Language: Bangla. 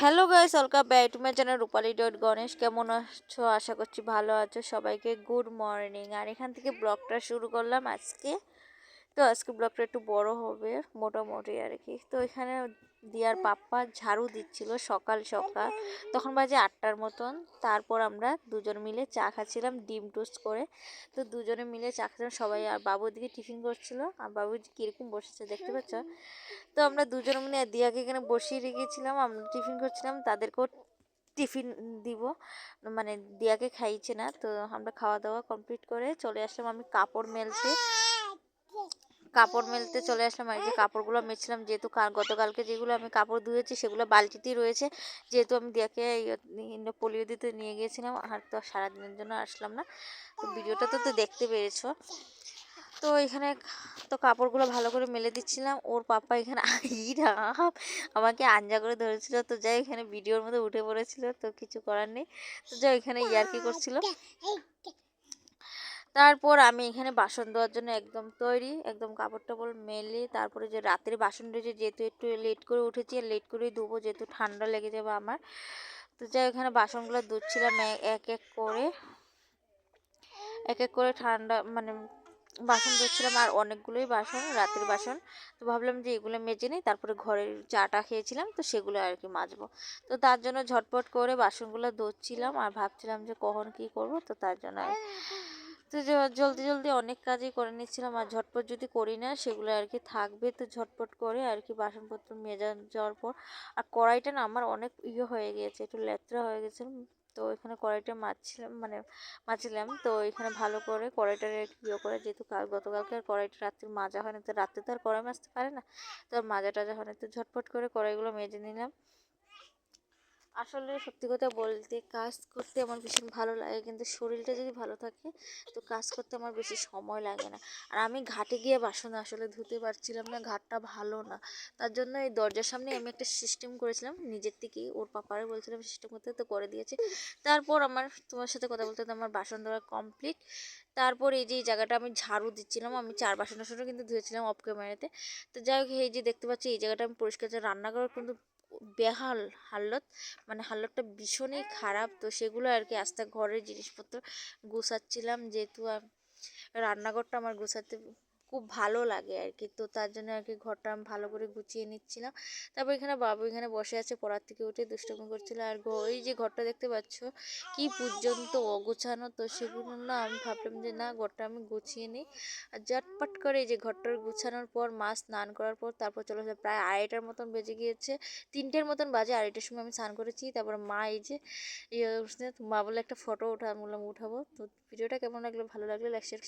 Hello guys, welcome back to my channel Rupali dot Ganesh. কেমন আছো? আশা করছি ভালো আছো। সবাইকে গুড মর্নিং। আর এখান থেকে ব্লগটা শুরু করলাম আজকে। তো আজকে ব্লগটা একটু বড় হবে মোটামুটি আর কি। তো এখানে দিয়ার পাপ্পা ঝাড়ু দিচ্ছিল সকাল সকাল, তখন বাজে 8টার মতন। তারপর আমরা দুজন মিলে চা খাচ্ছিলাম ডিম টোস্ট করে। তো দুজনে মিলে চা খাচ্ছিলাম সবাই। আর বাবু দিকে টিফিন করছিল, আর বাবু কীরকম বসেছে দেখতে পাচ্ছ। তো আমরা দুজন মিলে দিয়াকে এখানে বসিয়ে রেখেছিলাম, আমরা টিফিন করছিলাম, তাদেরকেও টিফিন দিব, মানে দিয়াকে খাইছে না। তো আমরা খাওয়া দাওয়া কমপ্লিট করে চলে আসলাম আমি কাপড় মেলতে চলে আসলাম। আর এই যে কাপড়গুলো মেলছিলাম, যেহেতু গতকালকে যেগুলো আমি কাপড় ধুয়েছি সেগুলো বালতিতেই রয়েছে, যেহেতু আমি দিয়াকে পোলিও দিতে নিয়ে গিয়েছিলাম। আর তো সারাদিনের জন্য আসলাম না, তো ভিডিওটা তো দেখতে পেরেছো। তো এখানে তো কাপড়গুলো ভালো করে মেলে দিচ্ছিলাম। ওর পাপা এখানে আমাকে আঞ্জা করে ধরেছিল। তো যাই এখানে ভিডিওর মধ্যে উঠে পড়েছিল, তো কিছু করার নেই। তো যাই এখানে ইয়ার্কি করছিল। তারপর আমি এখানে বাসন ধোয়ার জন্য একদম তৈরি, একদম কাপড় টাপড় মেলে। তারপরে যে রাতের বাসন রয়েছে, যেহেতু একটু লেট করে উঠেছি, আর লেট করেই ধুবো যেহেতু ঠান্ডা লেগে যাবে আমার। তো যাই এখানে বাসনগুলো ধুচ্ছিলাম এক এক করে ঠান্ডা মানে বাসন ধুচ্ছিলাম। আর অনেকগুলোই বাসন, রাতের বাসন। তো ভাবলাম যে এগুলো মেজে নিই, তারপরে ঘরের চাটা খেয়েছিলাম তো সেগুলো আর কি মাজবো। তো তার জন্য ঝটপট করে বাসনগুলো ধুচ্ছিলাম, আর ভাবছিলাম যে কখন কি করব। তো তার জন্য তো জলদি জলদি অনেক কাজই করে নিচ্ছিলাম। আর ঝটপট যদি করি না সেগুলো আর কি থাকবে, তো ঝটপট করে আর কি বাসনপত্র মেজে যাওয়ার পর। আর কড়াইটা না আমার অনেক হয়ে গিয়েছে, একটু লেত্রা হয়ে গেছে। তো এখানে কড়াইটা মাজছিলাম। তো এখানে ভালো করে কড়াইটা করে, যেহেতু গতকালকে আর কড়াইটা রাত্রে মাজা হয় না, তো রাত্রে তো আর কড়াই মাজতে পারে না, তো মাজা টাজা হয় না। তো ঝটপট করে কড়াইগুলো মেজে নিলাম। আসলে সত্যি কথা বলতে কাজ করতে আমার ভীষণ ভালো লাগে, কিন্তু শরীরটা যদি ভালো থাকে তো কাজ করতে আমার বেশি সময় লাগে না। আর আমি ঘাটে গিয়ে বাসন আসলে ধুতে পারছিলাম না, ঘাটটা ভালো না। তার জন্য এই দরজার সামনে আমি একটা সিস্টেম করেছিলাম নিজের থেকেই, ওর পাপারে বলছিলাম সিস্টেম করতে, তো করে দিয়েছে। তারপর আমার তোমার সাথে কথা বলতে আমার বাসন ধোয়া কমপ্লিট। তারপর এই যে এই জায়গাটা আমি ঝাড়ু দিচ্ছিলাম, আমি 4 বাসন কিন্তু ধুয়েছিলাম অফ ক্যামেরাতে। তো যাই হোক, এই যে দেখতে পাচ্ছি এই জায়গাটা আমি পরিষ্কার, রান্নাঘর কিন্তু বেহাল হালত, মানে হালতটা ভীষণই খারাপ। তো সেগুলো আর কি আস্তে ঘরের জিনিসপত্র গুছাচ্ছিলাম, যেহেতু রান্নাঘরটা আমার গুছাতে খুব ভালো লাগে আর কি। তো তার জন্য আর কি ঘরটা আমি ভালো করে গুছিয়ে নিচ্ছিলাম। তারপর এখানে বাবু এখানে বসে আছে, পড়ার থেকে উঠে দুষ্টুমি করছিল। আর এই যে ঘরটা দেখতে পাচ্ছ কি পর্যন্ত অগোছানো, তো সেগুলো না আমি ভাবলাম যে না, ঘরটা আমি গুছিয়ে নিই। আর ঝটপট করে এই যে ঘরটা গুছানোর পর মা স্নান করার পর তারপর চলে আসে, প্রায় 2:30টার মতন বেজে গিয়েছে, 3টের মতন বাজে। 2:30টার সময় আমি স্নান করেছি। তারপর মা এই যে মা বলে একটা ফটো উঠা, আমি বললাম উঠাবো। তো ভিডিওটা কেমন লাগলো, ভালো লাগলে লাইক শেয়ার